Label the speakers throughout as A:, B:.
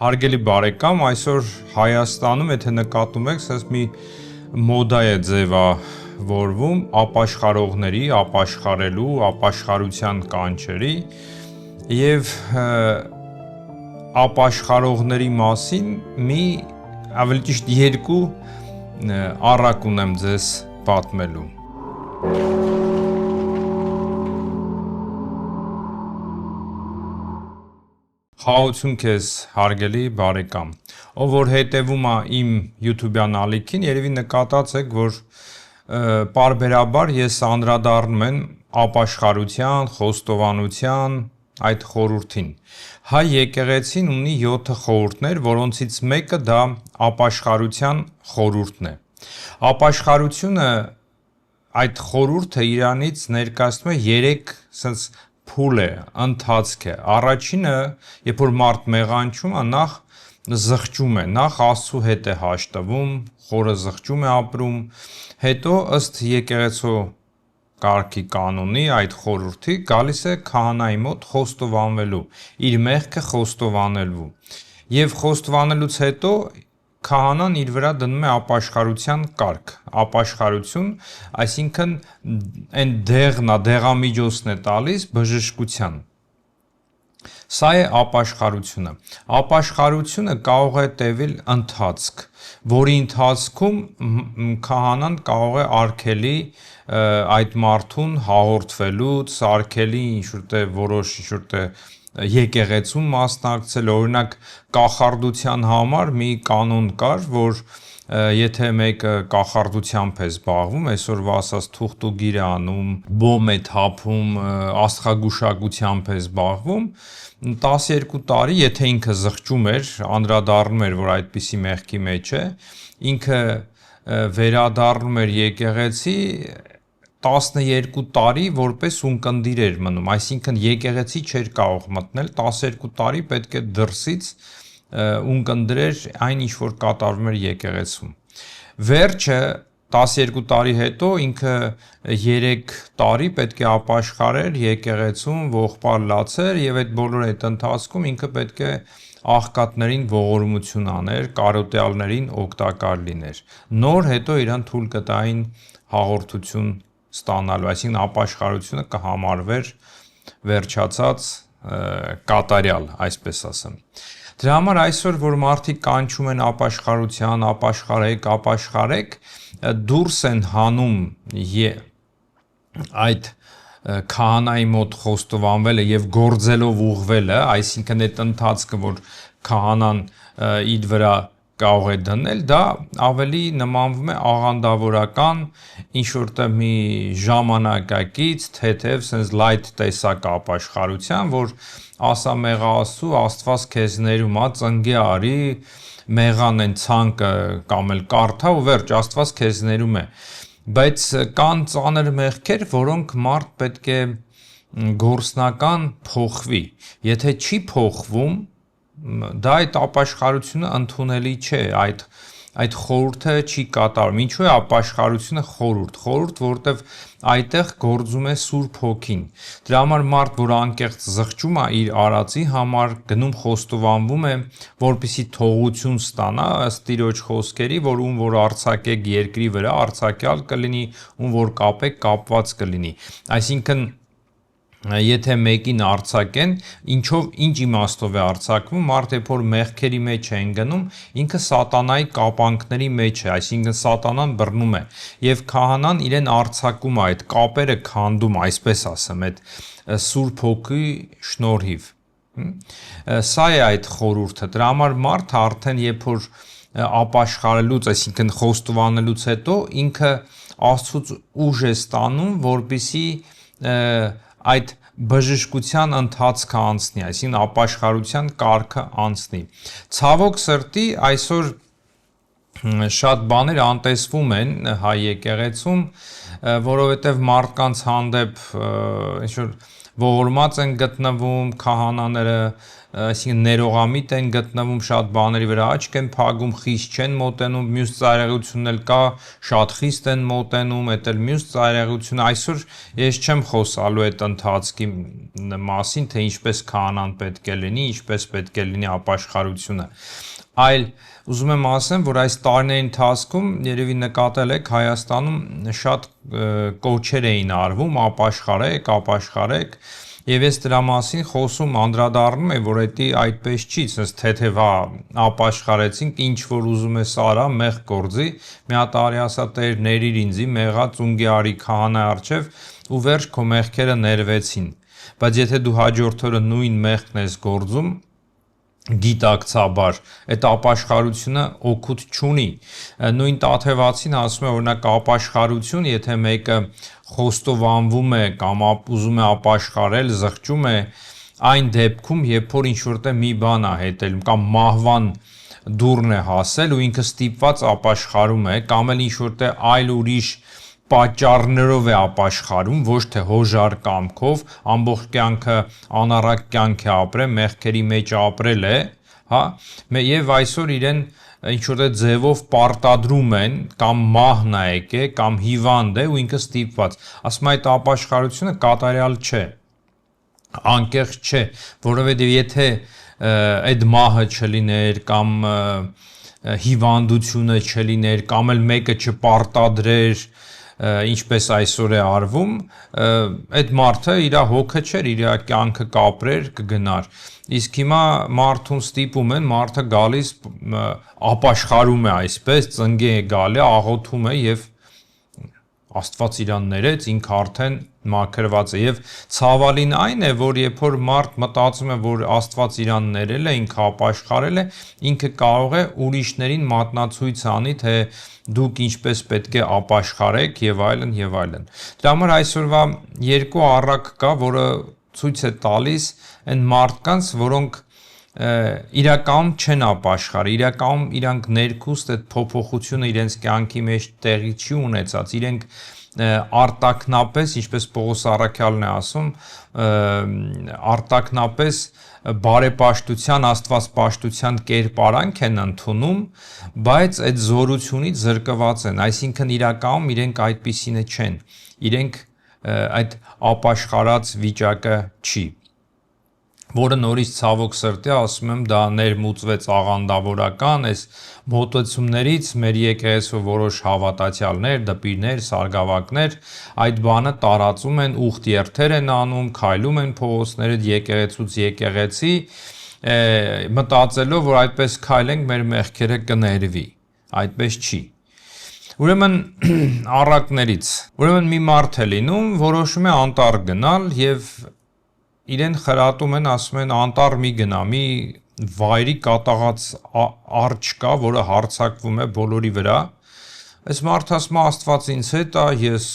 A: Հարգելի բարեկամ, այսօր Հայաստանում, եթե նկատում եք, ասես մի մոդա է ձևավորվում ապաշխարողների, ապաշխարելու, ապաշխարության կանչերի եւ ապաշխարողների մասին մի ավելի ճիշտ երկու առակ ունեմ ձեզ պատմելու։ Խաղացում քեզ հարգելի բարեկամ, ով որ հետևում է իմ YouTube-յան ալիքին, երևի նկատած եք, որ պարբերաբար ես անդրադառնում եմ ապաշխարության, խոստովանության այդ խորհրդին։ Հայ եկեղեցին ունի 7 խորհուրդներ, որոնցից մեկը դա ապաշխարության խորհուրդն է։ Ապաշխարությունը այդ խորհուրդը իրանից ներկայացնում է 3 sense փուլ է, ընթացք է։ Առաջինը, երբ որ մարդ մեղանչում է, նախ զղջում է, նախ Աստծու հետ է հաշտվում, խորը զղջում է ապրում, հետո ըստ եկեղեցու կարգի կանոնի այդ խորհրդի գալիս է քահանայի մոտ խոստովանվելու, իր մեղքը խոստովանելու։ Եւ խոստովանելուց հետո քահանան իր վրա դնում է ապաշխարության կարգ, ապաշխարություն, այսինքն այն դեղամիջոցն է տալիս բժշկության։ Սա է ապաշխարությունը։ Ապաշխարությունը կարող է տևել ընթացք, որի ընթացքում քահանան կարող է արգելի այդ մարդուն հաղորդվելուց, արգելի որոշ եկեղեցում մասնակցել, օրինակ կախարդության համար մի կանոն կար, որ եթե մեկը կախարդությամբ է զբաղվում, այսօրվա ասած թուղթուգիր է անում, բոմ է թափում, աստղագուշակությամբ է զբաղվում, 12 տարի, եթե ինքը զղջում էր, անդրադառնում էր, որ այդպիսի մեղքի մեջ է, ինքը վերադառնում էր եկեղեցի 12 տարի որպես ունկնդիր էր մնում, այսինքն եկեղեցի չէր կարող մտնել, 12 տարի պետք է դրսից ունկնդրեր այն ինչ որ կատարվում էր եկեղեցում։ Վերջը 12 տարի հետո ինքը 3 տարի պետք է ապաշխարեր եկեղեցում, ողբալ լացեր եւ այդ բոլոր այդ ընթացքում ինքը պետք է աղքատներին ողորմություն աներ, կարոտյալներին օգտակար լիներ։ Նոր հետո իրան թույլ կտային հաղորդություն ստանալու, այսինքն ապաշխարությունը կհամարվեր վերջացած կատարյալ, այսպես ասեմ։ Դրա համար այսօր, որ մարդիկ կանչում են ապաշխարության, ապաշխարեք, դուրս են հանում այդ քահանայի մոտ խոստովանվելը եւ գործելով ուղղվելը, այսինքն այդ ընթացքը, որ քահանան իր վրա կարող է դնել, դա ավելի նմանվում է աղանդավորական ինչ-որտեղ մի ժամանակակից, թեթև, sense light տեսակ ապաշխարության, որ ասա մեղահասու, Աստված քեզ ներում է, ծնգի արի, մեղան են ցանկը կամ էլ կարթա ու վերջ, Աստված քեզ ներում է։ Բայց կան ծանր մեղքեր, որոնք մարդ պետք է գործնական փոխվի։ Եթե չի փոխվում, դա այդ ապաշխարությունը ընդունելի չէ, այդ խորհուրդը չի կատարում։ Ինչու է ապաշխարությունը խորհուրդ, որտեվ այդտեղ գործում է Սուրբ Հոգին։ Դրա համար մարդ, որ անկեղծ զղջում է իր արածի համար, գնում խոստովանվում է, որպեսզի թողություն ստանա, ըստ Տիրոջ խոսքերի, որ ում որ արձակեք երկրի վրա, արձակյալ կլինի, ում որ կապեք, կապված կլինի։ Այսինքն եթե մեկին արձակեն, ինչ իմաստով է արձակվում, մարդ երբ որ մեղքերի մեջ է ընկնում, ինքը սատանայի կապանքների մեջ է, այսինքն սատանան բռնում է, եւ քահանան իրեն արձակում է, այդ կապերը քանդում, այսպես ասեմ, այդ Սուրբ Հոգի շնորհիվ։ Սա է այդ խորհուրդը։ Դրա համար մարդը արդեն երբ որ ապաշխարելուց, այսինքն խոստովանելուց հետո ինքը Աստծուց ուժ է ստանում, որպեսզի այդ բժշկության ընթացքը անցնի, այսինքն ապաշխարության կարգը անցնի։ Ցավոք սրտի այսօր շատ բաներ անտեսվում են հայ եկեղեցում, որովհետև մարդկանց հանդեպ ինչ-որ ողորմած են գտնվում քահանաները, այսինքն ներողամիտ են գտնվում շատ բաների վրա, աչք են փակում, խիստ չեն մոտենում, մյուս ծայրահեղությունն էլ կա, շատ խիստ են մոտենում, այդ էլ մյուս ծայրահեղությունը։ Այսօր ես չեմ խոսալու այդ ընթացքի մասին, թե ինչպես քահանան պետք է լինի, ինչպես պետք է լինի ապաշխարությունը, այլ ուզում եմ ասեմ, որ այս տարիների ընթացքում երևի նկատել եք Հայաստանում շատ կոչեր էին արվում, ապաշխարեք, եւ ես դրա մասին խոսում անդրադառնում եմ, որ դա այդպես չի, sense թեթևա ապաշխարեցինք, ինչ որ ուզում ես արա, մեղ գործի, մի հատ արի ասա Տեր ներիր ինձի, մեղա ծունգի արի քահանա առջև ու վերջ քո մեղքերը ներվեցին, բայց եթե դու հաջորդ օրը նույն մեղքն ես գործում գիտակցաբար, այդ ապաշխարությունը օգուտ չունի, նույն Տաթևացին ասում է օրինակ ապաշխարություն, եթե մեկը խոստովանվում է կամ ուզում է ապաշխարել, զղջում է այն դեպքում, երբ որ ինչ-որ մի բան է հետել կամ մահվան դուրն է հասել ու ինքը ստիպված ապաշխարում է կամ էլ ինչ-որ այլ ուրիշ պատճառներով է ապաշխարում, ոչ թե հոժար կամքով, ամբողջ կյանքը անառակ կյանք է ապրել, մեղքերի մեջ ապրել է, հա, եւ այսօր իրեն ինչ-որ ձևով պարտադրում են, կամ մահն է եկե, կամ հիվանդ է ու ինքը ստիպված, ասում այդ ապաշխարությունը կատարյալ չէ, անկեղծ չէ, որովհետեւ եթե այդ մահը չլիներ, կամ հիվանդությունը չլիներ, կամ էլ մեկը չպարտադրեր, ինչպես այսօր է արվում, այդ մարդը իր հոգը չէր, իր կյանքը կապրեր, կգնար, իսկ հիմա մարդուն ստիպում են, մարդը գալիս ապաշխարում է այսպես, ծնգի է գալի, աղոթում է եւ Աստված իրան ներեց, ինքը արդեն մաքրված է եւ ցավալին այն է, որ երբ որ մարդ մտածում է, որ Աստված իրան ներել է, ինքը ապաշխարել է, ինքը կարող է ուրիշներին մատնացույց անի, թե դուք ինչպես պետք է ապաշխարեք եւ այլն եւ այլն։ Դրա համար այսօրվա երկու առակ կա, որը ցույց է տալիս այն մարդկանց, որոնք իրականում չեն ապաշխարի, իրականում իրանք ներքուստ այդ փոփոխությունը իրենց կյանքի մեջ տեղի չի ունեցած, իրենք արտակնապես, ինչպես Պողոս առաքյալն է ասում, արտակնապես բարեպաշտության, աստվածպաշտության կերպարանք են ընդունում, բայց այդ զորությունից զրկված են, այսինքն իրականում իրենք այդպիսինը չեն, իրենք այդ ապաշխարած վիճակը չի, որը նորից ցավոք սրտի ասում եմ, դա ներմուծվեց աղանդավորական, այս մոտեցումներից մեր եկեղեցու որոշ հավատացյալներ, դպիրներ, սարգսակներ այդ բանը տարածում են, ուխտ երթեր են անում, քայլում են փողոցները եկեղեցուց եկեղեցի, մտածելով, որ այդպես քայլենք մեր մեղքերը կներվի, այդպես չի։ Ուրեմն առակներից, ուրեմն մի մարդ է լինում, որոշում է անտառ գնալ եւ իրեն խրատում են, ասում են անտառ մի գնա, մի վայրի կատաղած արջ կա, որը հարձակվում է բոլորի վրա, այս մարդը ասում է Աստված ինձ հետ է, ես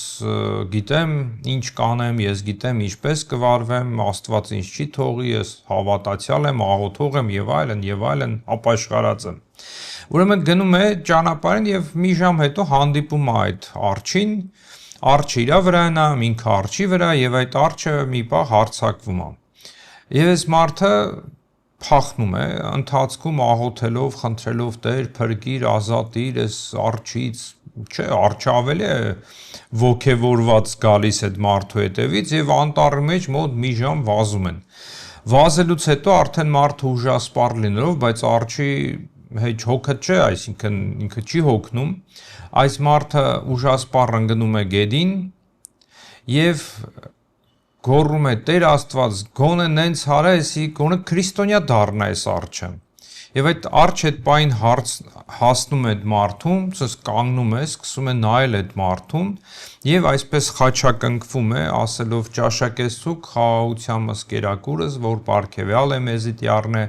A: գիտեմ ինչ կանեմ, ես գիտեմ ինչպես կվարվեմ, Աստված ինձ չի թողի, ես հավատացյալ եմ, աղոթող եմ եւ այլն, ապաշխարած եմ։ Ուրեմն գնում է ճանապարհին եւ մի ժամ հետո հանդիպում է այդ արջին, արջը իր վրան է, ինքը արջի վրա եւ այդ արջը մի պահ հարձակվում է։ Եվ այս մարդը փախնում է, ընթացքում աղոթելով, խնդրելով Տեր, փրկիր, ազատիր այս արջից, չէ, արջը ավելի է ոգևորված գալիս այդ մարդու հետևից եւ անտառի մեջ մոտ մի ժամ վազում են։ Վազելուց հետո արդեն մարդը ուժասպառ լինելով, բայց արջի հեչ հոգը չէ, այսինքն ինքը չի հոգնում, այս մարդը ուժասպառ ընկնում է գեդին եւ գոռում է Տեր Աստված, գոնե նենց հարեսի, գոնե քրիստոնյա դառնա այս արջը։ Եվ այդ արջը այդ պայն հասնում է այդ մարդուն, ցած կանգնում է, սկսում է նայել այդ մարդուն եւ այսպես խաչակնկվում է, ասելով ճաշակեցուկ խաղաղությանս կերակուրս, որ պարգևյալ է մեզի տիառնե,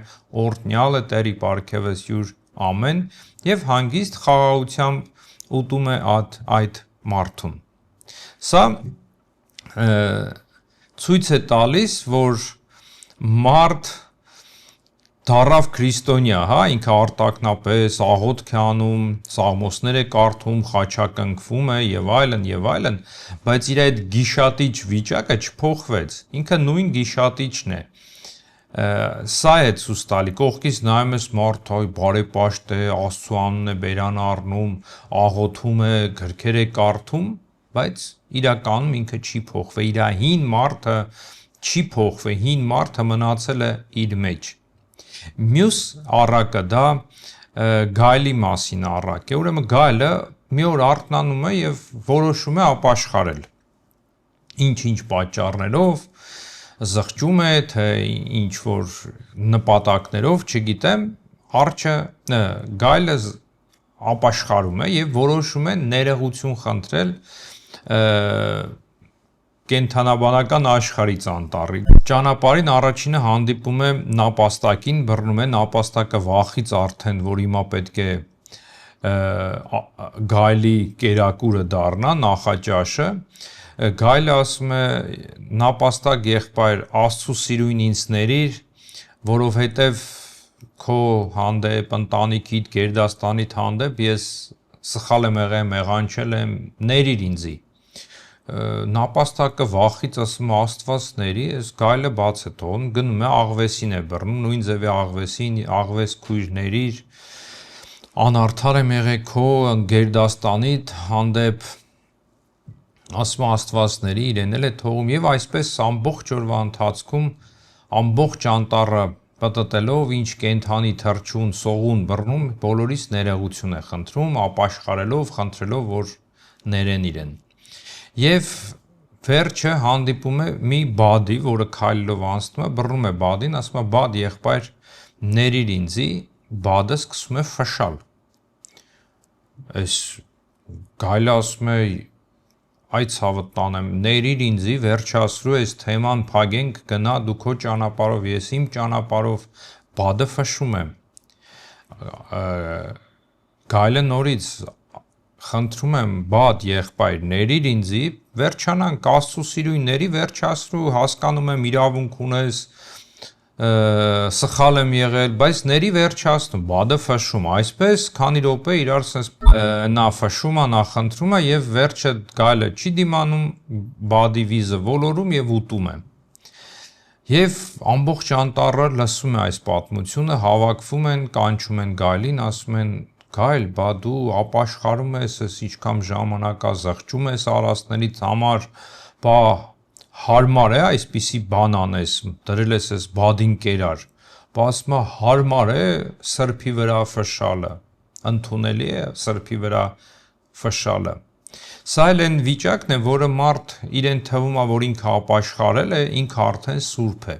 A: օրտնյալ է Տերի պարգևես յուր ամեն եւ հանգիստ խաղաղությամբ ուտում է այդ մարդուն։ Սա ցույց է տալիս, որ մարդ դարավ քրիստոնյա, հա, ինքը արտակնապես աղոթք է անում, սաղմոսներ է կարդում, խաչակնկվում է եւ այլն, բայց իր այդ գիշատիչ վիճակը չփոխվեց։ Ինքը նույն գիշատիչն է։ Սա է ցույց տալի, կողքից նայում ես մարդ, այ բարեպաշտ է, Աստծո անունն է բերան առնում, աղոթում է, գրքեր է կարդում, բայց իրականում ինքը չի փոխվել, իր հին մարդը չի փոխվել, հին մարդը մնացել է իր մեջ։ Մյուս առակը դա գայլի մասին առակ է, ուրեմն գայլը մի օր արթնանում է եւ որոշում է ապաշխարել։ Ինչ-ինչ պատճառներով զղջում է, թե ինչ որ նպատակներով, չգիտեմ, արջը գայլը ապաշխարում է եւ որոշում է ներողություն խնդրել կենթանաբանական աշխարհից անտառի։ Ճանապարհին առաջինը հանդիպում է նապաստակին, բռնում է նապաստակը վախից արդեն, որ հիմա պետք է գայլի կերակուրը դառնա, նախաճաշը։ Գայլը ասում է նապաստակ եղբայր, Աստծո սիրույն ինձ ներիր, որովհետև քո հանդեպ, ընտանիքիդ, գերդաստանիդ հանդեպ ես սխալ եմ եղել, մեղանչել եմ, ներիր ինձի։ Նապաստակը վախից ասում է Աստված ների, այս գայլը բաց է թողնում, գնում է աղվեսին է բռնում, նույն ձևի աղվեսին, աղվես քույր ներիր, անարդար եմ եղել քո գերդաստանիդ հանդեպ, ասում է Աստվածների իրեն էլ է թողում եւ այսպես ամբողջ օրվա ընթացքում ամբողջ անտառը պատտելով ինչ կենթանի թրջուն, սողուն բռնում, բոլորից ներողություն է խնդրում, ապաշխարելով, խնդրելով, որ ներեն իրեն։ Եվ վերջը հանդիպում է մի բադի, որը քայլելով անցնում է, բռնում է բադին, ասում է բադ եղբայր ներիր ինձի, բադը սկսում է ֆշալ։ Այս գայլը ասում է այ ցավդ տանեմ, ներիր ինձի, վերջացրու այս թեման փագենք, գնա դու քո ճանապարհով, ես իմ ճանապարհով, բադը ֆշում է։ Գայլը նորից խնդրում եմ, բադ եղբայր, ներիր ինձի, վերջանանք, Աստծո սիրույնների վերջացրու, հասկանում եմ իրավունք ունես, սխալ եմ եղել, բայց ների վերջացնում, բադը ֆշում, այսպես քանի րոպե իրար sense նա ֆշում է, նա խնդրում է եւ վերջը գայլը չի դիմանում, բադի վիզը ոլորում եւ ուտում է։ Եվ ամբողջ անտառը լսում է այս պատմությունը, հավաքվում են, կանչում են գայլին, ասում են գայլ, բա դու ապաշխարում ես, ես ինչքան ժամանակա զղջում ես արասներից համար, բա հարմար է այսպիսի բան անես, դրել ես այս բադին կերար, բա ասում է հարմար է սրբի վրա ֆշալը, ընդունելի է սրբի վրա ֆշալը։ Սա էլ այն վիճակն է, որը մարդ իրեն թվում է, որ ինքը ապաշխարել է, ինքը արդեն սուրբ է,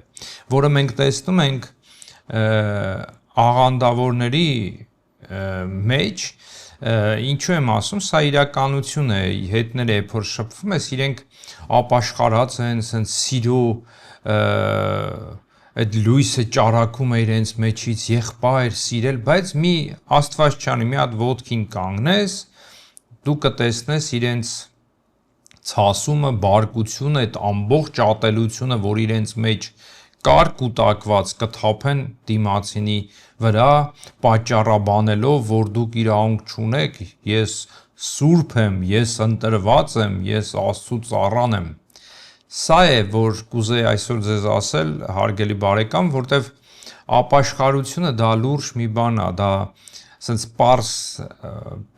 A: որը մենք տեսնում ենք աղանդավորների մեջ, ինչու եմ ասում, սա իրականություն է, հետները երբ որ շփվում ես, իրենք ապաշխարած են, սենց սիրո այդ լույսը ճարակում է իրենց մեջից, եղբայր սիրել, բայց մի Աստվածչանի մի հատ ոտքին կանգնես, դու կտեսնես իրենց ցասումը, բարկությունը, այդ ամբողջ ատելությունը, որ իրենց մեջ կար կուտակված կթափեն դիմացինի վրա, պատճառաբանելով, որ դուք իրավունք չունեք, ես սուրբ եմ, ես ընտրված եմ, ես Աստծո ծառան եմ։ Սա է, որ կուզեի այսօր ձեզ ասել, հարգելի բարեկամ, որտեվ ապաշխարությունը դա լուրջ մի բան է, դա սենց պարզ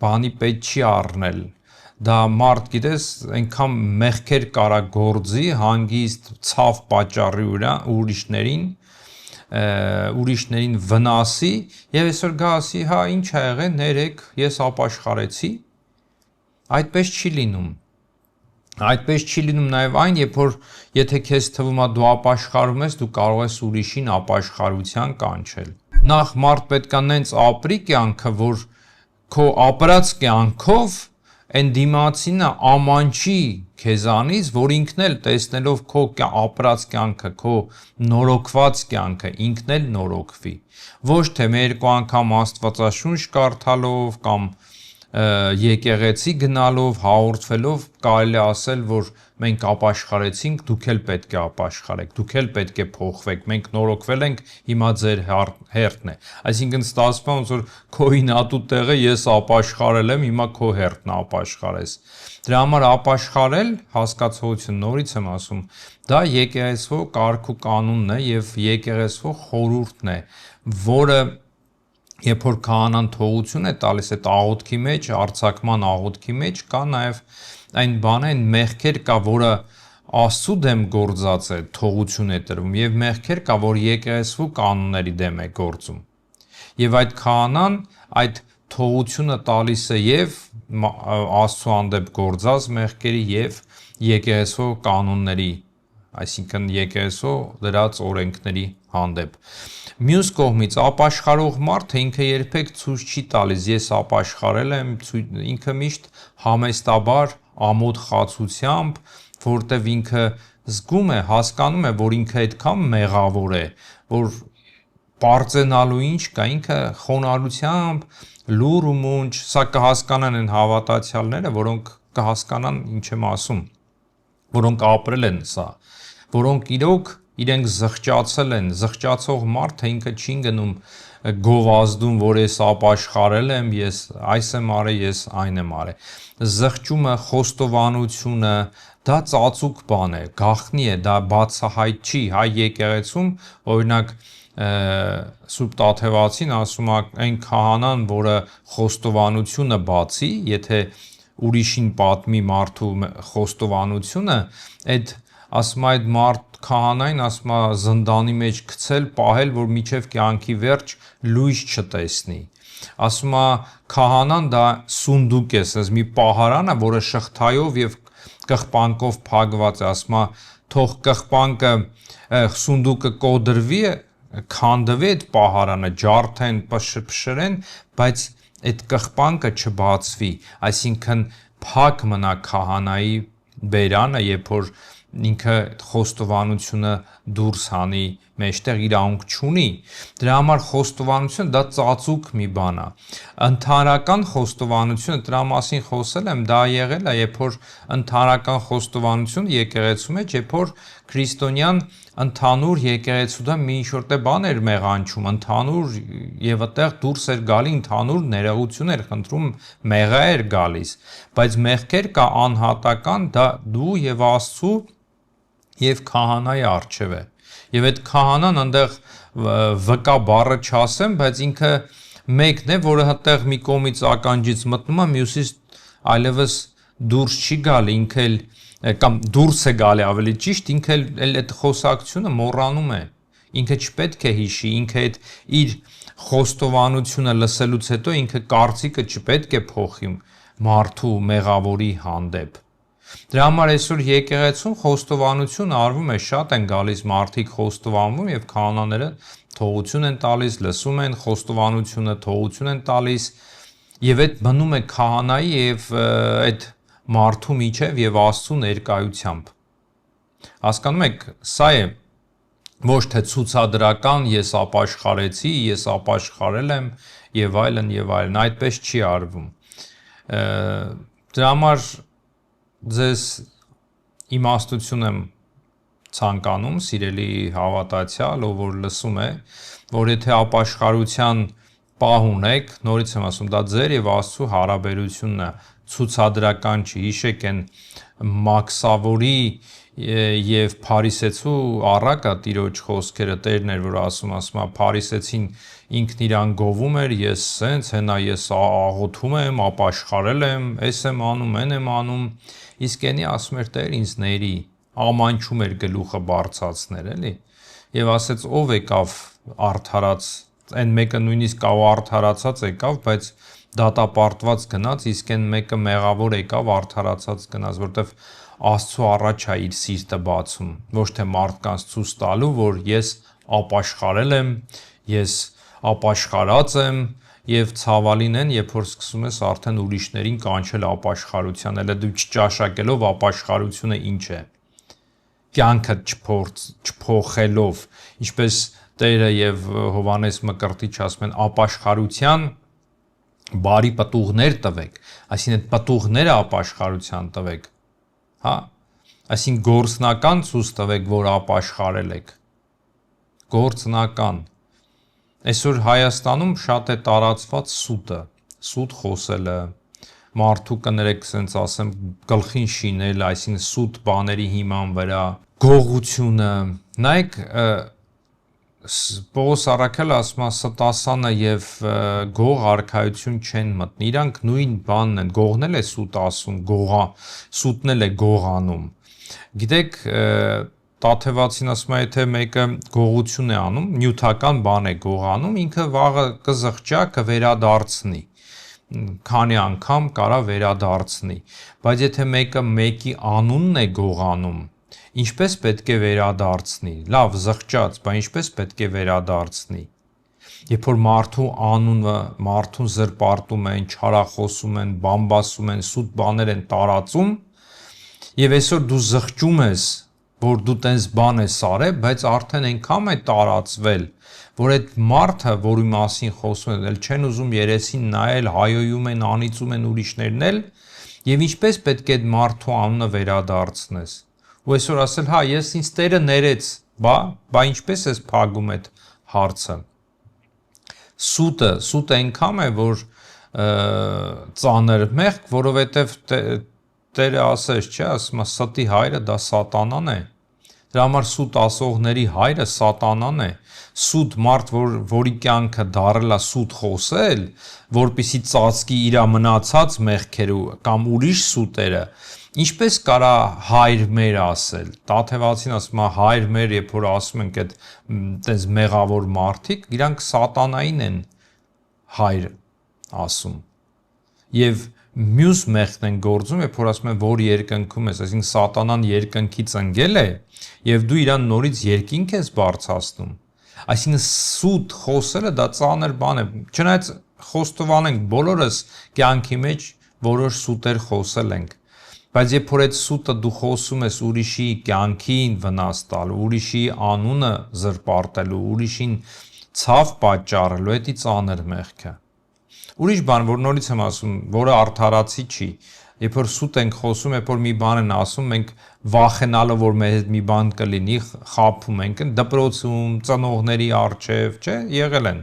A: բանի պետք չի առնել։ Դա մարդ գիտես, այնքան մեղքեր կարա գործի, հանգիստ ցավ պատճառի վրա ուրիշներին վնասի եւ այսօր գա ասի, հա, ինչ ա եղել, ներեք, ես ապաշխարեցի։ Այդպես չի լինում։ Այդպես չի լինում նաեւ այն, երբ որ եթե քեզ թվում է դու ապաշխարում ես, դու կարող ես ուրիշին ապաշխարության կանչել։ Նախ մարդ պետքա նենց ապրի կյանքը, որ քո ապրած կյանքով այն դիմացինը ամանչի քեզանից, որ ինքն էլ տեսնելով քո ապրած կյանքը, քո նորոգված կյանքը, ինքն էլ նորոգվի։ Ոչ թե մի երկու անգամ Աստվածաշունչ կարդալով կամ եկեղեցի գնալով, հաղորդվելով կարելի է ասել, որ մենք ապաշխարեցինք, դուք էլ պետք է ապաշխարեք, դուք էլ պետք է փոխվեք, մենք նորոգվել ենք, հիմա ձեր հերթն է։ Այսինքն ստացվում է, ոնց որ քո ինատու տեղը ես ապաշխարել եմ, հիմա քո հերթն է ապաշխարես։ Դրա համար ապաշխարել հասկացողություն նորից եմ ասում, դա եկեղեցու կարգ ու կանոնն է եւ եկեղեցու խորհուրդն է, որը երբ որ քահանան թողություն է տալիս այդ աղոթքի մեջ, արձակման աղոթքի մեջ կա նաև այն բանը, այն մեղքեր կա, որը Աստծու դեմ գործած է, թողություն է տրվում, եւ մեղքեր կա, որ եկեղեցու կանոնների դեմ է գործում։ Եվ այդ քահանան այդ թողությունը տալիս է եւ Աստծու հանդեպ գործած մեղքերի եւ եկեղեցու կանոնների, այսինքն եկեղեցու դրած օրենքների հանդեպ։ Մյուս կողմից ապաշխարող մարդը ինքը երբեք ցույց չի տալիս ես ապաշխարել եմ, ինքը միշտ համեստաբար, ամոթ խացությամբ, որտեվ ինքը զգում է, հասկանում է, որ ինքը այդքան մեղավոր է, որ պարծենալու ինչ կա, ինքը խոնարհությամբ, լուր ու մունջ, սա կհասկանան են հավատացյալները, որոնք կհասկանան ինչ եմ ասում, որոնք ապրել են սա, որոնք իրենք զղջացել են, զղջացող մարդը ինքը չի գնում գովազդում, որ ես ապաշխարել եմ, ես այս եմ արել, ես այն եմ արել։ Զղջումը, խոստովանությունը, դա ծածուկ բան է, գաղտնի է, դա բացահայտ չի, հայ եկեղեցում, օրինակ Սուրբ Տաթևացին ասում է այն քահանան, որը խոստովանությունը բացի, եթե ուրիշին պատմի մարդու խոստովանությունը, այդ ասում է այդ մարդ քահանային ասում է զնդանի մեջ գցել, պահել, որ միջև կյանքի վերջ լույս չտեսնի։ Ասում է քահանան դա սունդուկ է, ասես մի պահարան է, որը շղթայով եւ կղպանկով փակված է, ասում է թող կղպանկը սունդուկը կոդրվի, քանդվի այդ պահարանը, ջարդեն, փշրեն, բայց այդ կղպանկը չբացվի, այսինքն փակ մնա քահանայի բերանը, երբ որ ինքը խոստովանությունը դուրս հանի մեջտեղ իրավունք չունի, դրա համար խոստովանությունը դա ծածուկ մի բան է։ Ընդհանրական խոստովանությունը, դրա մասին խոսել եմ, դա եղել է, երբ որ ընդհանրական խոստովանությունը եկեղեցու մեջ, երբ որ քրիստոնյան ընդհանուր եկեղեցու դա մի ինչ-որ բան էր մեղանչում, ընդհանուր եւ այդտեղ դուրս էր գալի ընդհանուր ներողություն էր խնդրում, մեղա էր գալիս, բայց մեղքեր կա անհատական, դա դու եւ Աստծու եւ քահանայի արչեւ է։ Եվ այդ քահանան այնտեղ վկա բառը չասեմ, բայց ինքը մեկն է, որը հատեղ մի կողմից ականջից մտնում է, մյուսից այլևս դուրս չի գալի, ինքը կամ դուրս է գալի ավելի ճիշտ, ինքը այդ խոսակցությունը մոռանում է։ Ինքը չպետք է հիշի, ինքը այդ իր խոստովանությունը լսելուց հետո ինքը կարծիքը չպետք է փոխի մարդու մեղավորի հանդեպ։ Դրա համար այսօր եկեղեցում խոստովանություն արվում է, շատ են գալիս մարդիկ խոստովանվում եւ քահանաները թողություն են տալիս, լսում են խոստովանությունը, թողություն են տալիս եւ այդ մնում է քահանայի եւ այդ մարդու միջև եւ Աստծու ներկայությամբ։ Հասկանում եք, սա է ոչ թե ցուցադրական ես ապաշխարեցի, ես ապաշխարել եմ եւ այլն, այդպես չի արվում։ Դրա համար ձեզ իմաստություն եմ ցանկանում, սիրելի հավատացյալ, ով որ լսում է, որ եթե ապաշխարության պահ ունեք, նորից եմ ասում, դա ձեր եւ Աստծու հարաբերությունն է, ցուցադրական չի, հիշեք են Մաքսավորի եւ Փարիսեցու առակա տիրոջ խոսքերը Տերն էր, որ ասում է Փարիսեցին ինքն իրան գովում էր, ես սենց հենա ես աղոթում եմ, ապաշխարել եմ, այս եմ անում, այն եմ անում, իսկ ենի ասում էր Տեր ինձ ների, ամանչում էր գլուխը բարձացներ, էլի, եւ ասեց ով եկավ արդարաց, այն մեկը նույնիսկ արդարացած եկավ, բայց դատապարտված գնաց, իսկ այն մեկը մեղավոր եկավ արդարացած գնաց, որտեվ Աստծու առաջ է իր սիրտը բացում, ոչ թե մարդկանց ցույց տալու, որ ես ապաշխարել եմ, ես ապաշխարած եմ եւ ցավալին են, երբ որ սկսում ես արդեն ուրիշներին կանչել ապաշխարության, elə դու չճաշակելով ապաշխարությունը ինչ է։ Կյանքը չփոխելով, ինչպես Տերը եւ Հովանես Մկրտիչ ասում են, ապաշխարության բարի պտուղներ տվեք, այսինքն այդ պտուղները ապաշխարության տվեք, հա, այսինքն գործնական ցույց տվեք, որ ապաշխարել եք, գործնական։ Այսօր Հայաստանում շատ է տարածված սուտը, սուտ խոսելը, մարդու կներեք, ասենց ասեմ, գլխին շինել, այսինքն սուտ բաների հիման վրա, գողությունը, նայեք, Պողոս Առաքելը ասում է ստասանը եւ գող արքայություն չեն մտնի, իրանք նույն բանն են, գողն էլ է սուտ ասում, սուտն էլ է գողանում։ Գիտեք, Տաթևացին ասում է, եթե մեկը գողություն է անում, նյութական բան է գողանում, ինքը վաղը կզղջա, կվերադարձնի, քանի անգամ կարա վերադարձնի, բայց եթե մեկը մեկի անունն է գողանում, ինչպես պետք է վերադարձնի, լավ զղջաց, բայց ինչպես պետք է վերադարձնի, երբ որ մարդու անունը, մարդուն զրպարտում են, չարախոսում են, բամբասում են, սուտ բաներ են տարածում, եւ այսօր դու զղջում ես, որ դու տենց բան ես արել, բայց արդեն այնքան է տարածվել, որ այդ մարդը, որի մասին խոսում են, էլ չեն ուզում երեսին նայել, հայոյում են, անիծում են ուրիշներն էլ, եւ ինչպես պետք է այդ մարդու անունը վերադարձնես։ Ու այսօր ասել, հա, ես ինձ Տերը ներեց, բա ինչպես ես փակում այդ հարցը։ Սուտը այնքան է, որ ծանր մեղք, որովհետև Տերը ասես, չէ, ասում է, ստի հայրը դա սատանան է։ Դրա համար սուտ ասողների հայրը սատանան է։ Սուտ մարդ, որի կյանքը դարել է սուտ խոսել, որպիսի ծածկի իր մնացած մեղքերը կամ ուրիշ սուտերը, ինչպես կարա հայր մեր ասել։ Տաթևացին ասում է հայր մեր, երբ որ ասում ենք այդ տես մեղավոր մարդիկ, իրանք սատանային են հայր ասում։ Եվ մյուս մեղքն են գործում, երբ որ ասում են, որ երկնքում ես, այսինքն սատանան երկնքից ընկել է, եւ դու իրան նորից երկինք ես բարձրացնում։ Այսինքն սուտ խոսելը դա ծանր բան է։ Չնայած խոստովանենք բոլորս կյանքի մեջ որոշ սուտեր խոսել ենք, բայց երբ որ այդ սուտը դու խոսում ես ուրիշի կյանքին վնաս տալու, ուրիշի անունը զրպարտելու, ուրիշին ցավ պատճառելու, դա ծանր մեղք է։ Ուրիշ բան, որ նորից եմ ասում, որը արդարացի չի, երբ որ սուտ ենք խոսում, երբ որ մի բան են ասում, մենք վախենալով, որ մեր հետ մի բան կլինի, խաբում ենք, դպրոցում, ծնողների առջև, չէ, եղել են։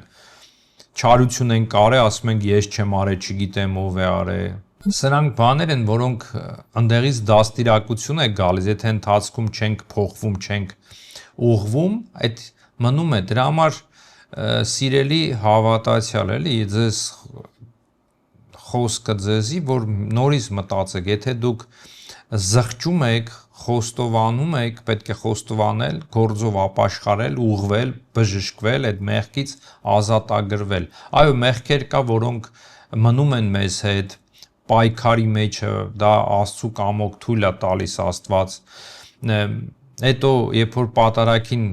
A: Չարություն են կարել, ասում ենք ես չեմ արել, չգիտեմ ով է արել։ Սրանք բաներ են, որոնք ընդեղից դաստիարակություն է գալիս, եթե ընթացքում չենք փոխվում, չենք ուղղվում, այդ մնում է։ Դրա համար սիրելի հավատացյալ, էլի, ձեզ խոսքը ձեզի, որ նորից մտածեք, եթե դուք զղջում եք, խոստովանում եք, պետք է խոստովանել, գործով ապաշխարել, ուղղվել, բժշկվել, այդ մեղքից ազատագրվել։ Այո, մեղքեր կա, որոնք մնում են մեզ հետ, պայքարի մեջը, դա Աստծու կամոք թույլ է տալիս Աստված։ Հետո, երբ որ պատարագին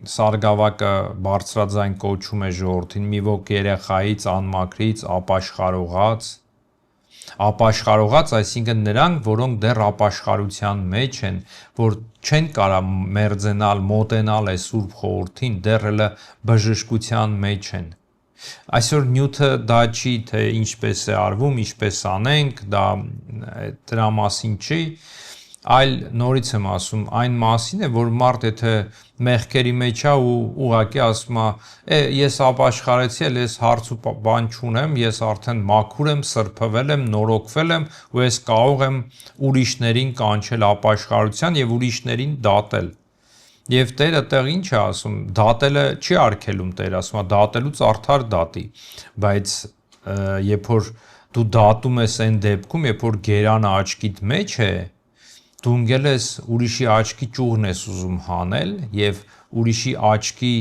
A: Սարգսակը բարձրաձայն կոչում է ժողովրդին, մի ոք երեխայից, անմաքրից, ապաշխարողած, այսինքն նրանք, որոնք դեռ ապաշխարության մեջ են, որ չեն կարա մերձենալ, մոտենալ է Սուրբ Խորհրդին, դեռ էլ բժշկության մեջ են։ Այսօր նյութը դա չի, թե ինչպես է արվում, ինչպես անենք, դրա մասին չի, այլ նորից եմ ասում, այն մասին է, որ մարդ եթե մեղքերի մեջ է ու ուղղակի ասում է, ես ապաշխարեցի, էլ ես հարց ու բան չունեմ, ես արդեն մաքուր եմ, սրբվել եմ, նորոգվել եմ ու ես կարող եմ ուրիշներին կանչել ապաշխարության եւ ուրիշներին դատել։ Եվ Տերը տեղ ինչ է ասում, դատելը չի արգելում, Տերը ասում է դատելուց արդար դատի, բայց երբ որ դու դատում ես այն դեպքում, երբ որ գերանը աչքիդ մեջ է, դու ընկել ես ուրիշի աչքի ճյուղն ես ուզում հանել եւ ուրիշի աչքի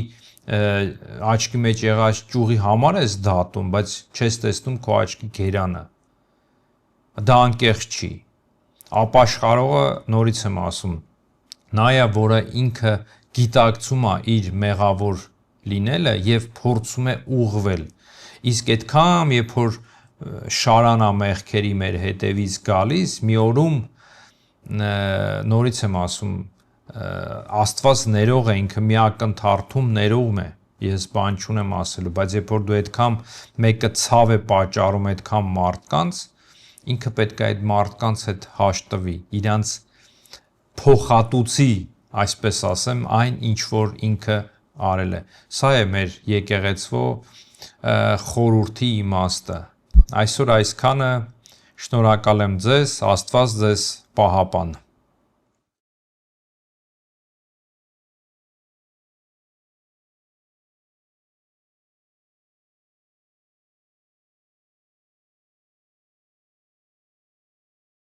A: մեջ եղած ճյուղի համար ես դատում, բայց չես տեսնում քո աչքի գերանը։ Դա անկեղծ չի։ Ապաշխարողը նորից եմ ասում, նա է, որը ինքը գիտակցում է իր մեղավոր լինելը եւ փորձում է ուղղվել։ Իսկ այդքան, երբ որ շարանա մեղքերի մեր հետևից գալիս, մի օրում նորից եմ ասում, Աստված ներող է, ինքը մի ակնթարթում ներողում է ես բան չունեմ ասելու, բայց երբ որ դու այդքան մեկը ցավ է պատճառում այդքան մարդկանց, ինքը պետք է այդ մարդկանց հետ հաշտվի, իրանց փոխհատուցի, այսպես ասեմ, այն ինչ որ ինքը արել է։ Սա է մեր եկեղեցվո խորհրդի իմաստը։ Այսօր այսքանը, շնորհակալ եմ ձեզ, Աստված ձեզ պահապան։